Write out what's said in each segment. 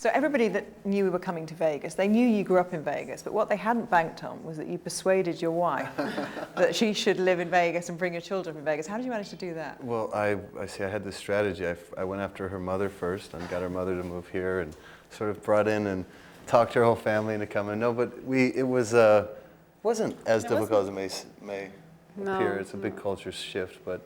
So everybody that knew we were coming to Vegas, they knew you grew up in Vegas, but what they hadn't banked on was that you persuaded your wife that she should live in Vegas and bring your children from Vegas. How did you manage to do that? Well, I had this strategy. I went after her mother first and got her mother to move here and sort of brought in and talked her whole family into coming. No, but it wasn't as difficult as it may appear. It's a big culture shift, but.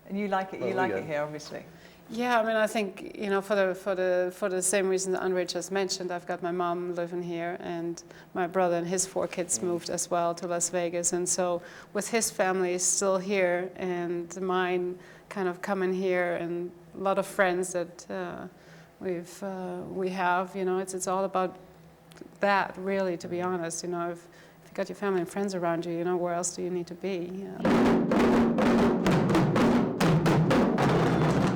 And you like it. You like it here, obviously. Yeah, I mean, I think, you know, for the same reason that Andre just mentioned, I've got my mom living here, and my brother and his 4 kids moved as well to Las Vegas, and so with his family still here and mine kind of coming here, and a lot of friends that we have, you know, it's all about that, really, to be honest. You know, if you got your family and friends around you, you know, where else do you need to be?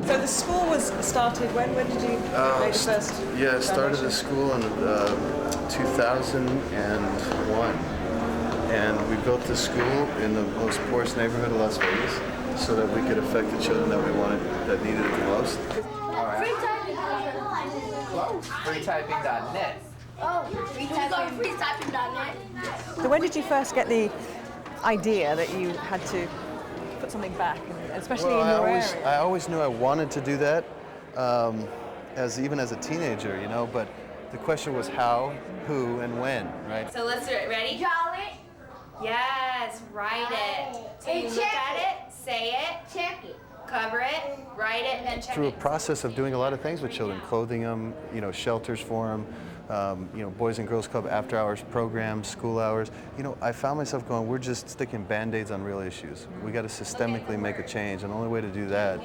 So the school was started when? When did you make the first? Yeah, I started the school in 2001, and we built the school in the most poorest neighborhood of Las Vegas, so that we could affect the children that we wanted, that needed it the most. Freetyping.net. Oh, freetyping.net. So when did you first get the idea that you had to put something back, and especially in your area? I always knew I wanted to do that, even as a teenager, you know. But the question was how, who, and when, right? So let's do it. Ready? Draw it. Yes. Write it. So you look at it, say it, Check it. cover it, write it, and then check Through a it. process of doing a lot of things with children, clothing them, you know, shelters for them. You know, Boys and Girls Club after hours programs, school hours. You know, I found myself going, we're just sticking Band-Aids on real issues. We got to systemically make a change, and the only way to do that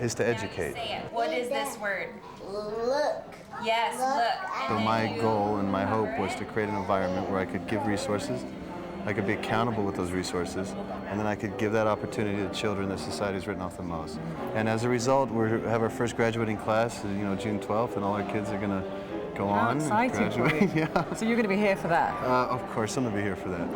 is to educate. Say it. What is this word? Look. Yes, look. So my goal and my hope was to create an environment where I could give resources, I could be accountable with those resources, and then I could give that opportunity to children that society's written off the most. And as a result, we have our first graduating class, you know, June 12th, and all our kids are going to go on and graduate. Yeah. So you're going to be here for that? Of course, I'm going to be here for that.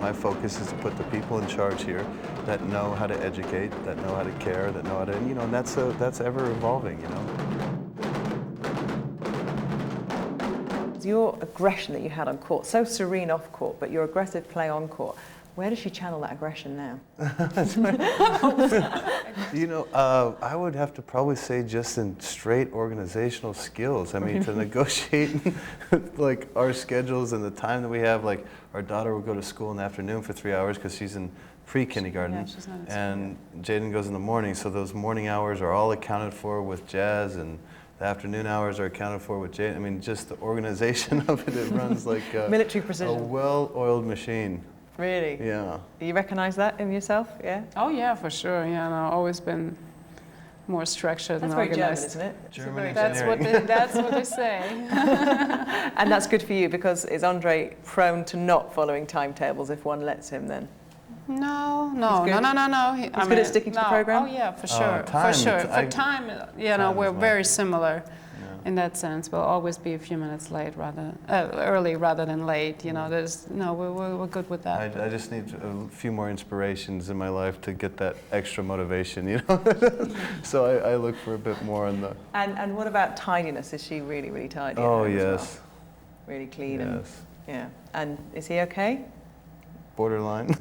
My focus is to put the people in charge here that know how to educate, that know how to care, that know how to, you know, and that's ever evolving, you know. Your aggression that you had on court, so serene off court, but your aggressive play on court, where does she channel that aggression now? You know, I would have to probably say just in straight organizational skills. I mean, to negotiate like our schedules and the time that we have. Like our daughter will go to school in the afternoon for 3 hours because she's in pre-kindergarten, Yeah, she's not in school and Jaden goes in the morning. So those morning hours are all accounted for with Jazz, and the afternoon hours are accounted for with Jaden. I mean, just the organization of it, it runs like military a precision. well-oiled machine. Really? Yeah. You recognize that in yourself? Yeah? Oh yeah, for sure. Yeah, no, always been more structured That's and very German, organized. isn't it? German That's what they say. And that's good for you, because is Andre prone to not following timetables if one lets him then? No. He's good at sticking to the program? Oh yeah, for sure, time, for sure. I- For time, you know, time we're is very life. similar Yeah. in that sense. We'll always be a few minutes early rather than late. You know, we're good with that. I just need a few more inspirations in my life to get that extra motivation, you know. So I look for a bit more on the. And what about tidiness? Is she really, really tidy? at Oh home as well? yes, Really clean and yes. yeah. And is he okay? Borderline.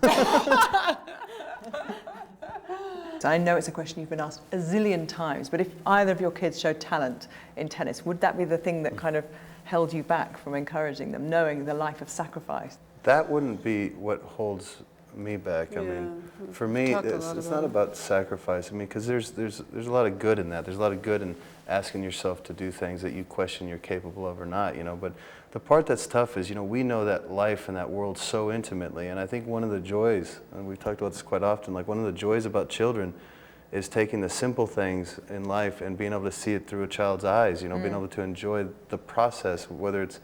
So I know it's a question you've been asked a zillion times, but if either of your kids showed talent in tennis, would that be the thing that kind of held you back from encouraging them, knowing the life of sacrifice? That wouldn't be what holds me back. I mean, for me, talked a it's lot not about it. about sacrifice. I mean, because there's a lot of good in that. There's a lot of good in asking yourself to do things that you question you're capable of or not, you know. But the part that's tough is, you know, we know that life and that world so intimately, and I think one of the joys, and we've talked about this quite often, like one of the joys about children is taking the simple things in life and being able to see it through a child's eyes, you know, being able to enjoy the process, whether it's,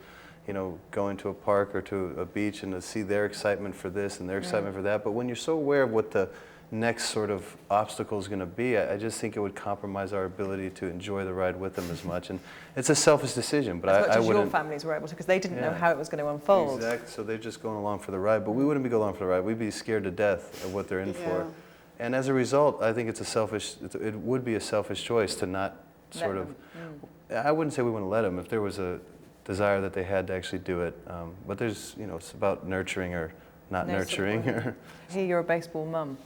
you know, going to a park or to a beach and to see their excitement for this and their excitement for that. But when you're so aware of what the next sort of obstacle is going to be, I just think it would compromise our ability to enjoy the ride with them as much. And it's a selfish decision, but As much I as wouldn't. your families were able to, because they didn't know Yeah. how it was going to unfold. Exactly. So they're just going along for the ride, but we wouldn't be going along for the ride. We'd be scared to death of what they're in for. And as a result, I think it's a selfish. It would be a selfish choice to not sort Let of. them. I wouldn't say we wouldn't let them if there was a desire that they had to actually do it. But there's, you know, it's about nurturing or not No nurturing. support. Here, you're a baseball mum.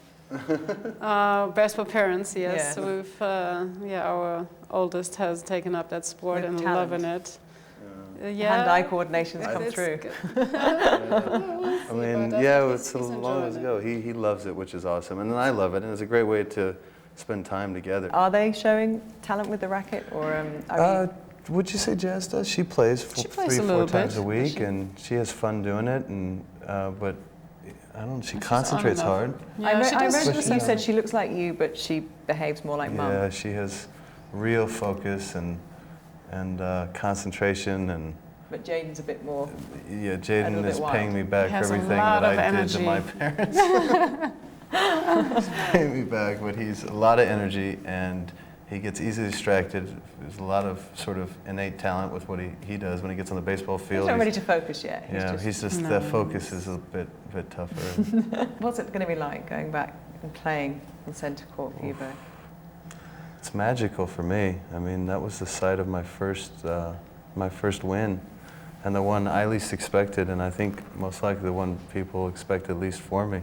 Baseball parents, yes. Yeah. We've, our oldest has taken up that sport With and talent. loving it. Hand-eye coordination's come It's through. good. I mean, but I yeah, think it's he's a long enjoying ways it. ago. He loves it, which is awesome, and then I love it, and it's a great way to spend time together. Are they showing talent with the racket, or are you? Would you say Jazz does? She plays, She plays a 3-4 little times bit. a week, and she has fun doing it. And but I don't. She She's concentrates on and off. hard. Yeah, I she does. read She does you have said a- she looks like you, but she behaves more like mum. Yeah, she has real focus and concentration, and But Jaden's a bit more. yeah, A Jaden little is bit paying wild. me back He has for a everything lot that of I did to energy. my parents. He's paying me back, but he's a lot of energy, and he gets easily distracted. There's a lot of sort of innate talent with what he does when he gets on the baseball He's field. not ready to focus yet. He's just No. the focus is a bit tougher. What's it going to be like going back and playing in centre court for you both? It's magical for me. I mean, that was the site of my first win, and the one I least expected, and I think most likely the one people expected least for me.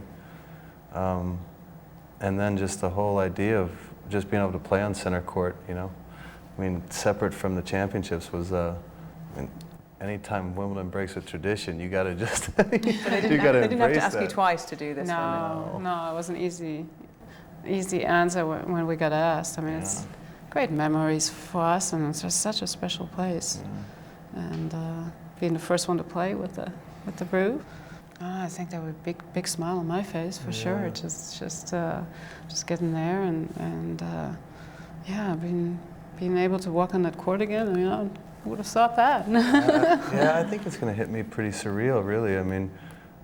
And then just the whole idea of just being able to play on center court, you know. I mean, separate from the championships was, anytime Wimbledon breaks a tradition, you got to just, But they you didn't, got to they didn't have to embrace ask you that. twice to do this one. No, it was an easy answer when we got asked. I mean, it's great memories for us, and it's just such a special place. And being the first one to play with the Brew, I think that would be a big smile on my face for sure. Just getting there and being able to walk on that court again. I mean, I would have thought that. Yeah, I think it's going to hit me pretty surreal, really. I mean,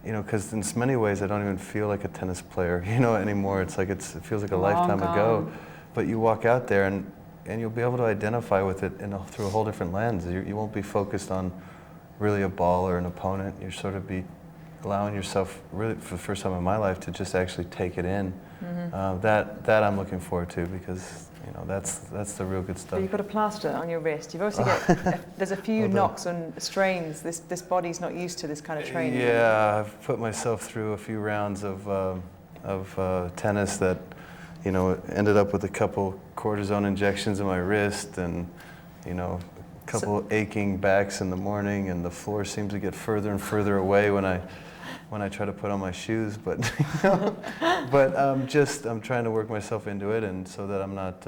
you know, because in so many ways I don't even feel like a tennis player, you know, anymore. It's like it feels like a lifetime ago. But you walk out there and you'll be able to identify with it through a whole different lens. You won't be focused on really a ball or an opponent. You'll sort of be allowing yourself, really for the first time in my life, to just actually take it in. That I'm looking forward to, because you know that's the real good But stuff. you've got a plaster on your wrist. You've obviously got, there's a few knocks and strains. This body's not used to this kind of training. Yeah, I've put myself through a few rounds of tennis that, you know, ended up with a couple cortisone injections in my wrist, and you know, a couple aching backs in the morning, and the floor seems to get further and further away when I try to put on my shoes. But you know, I'm trying to work myself into it, and so that I'm not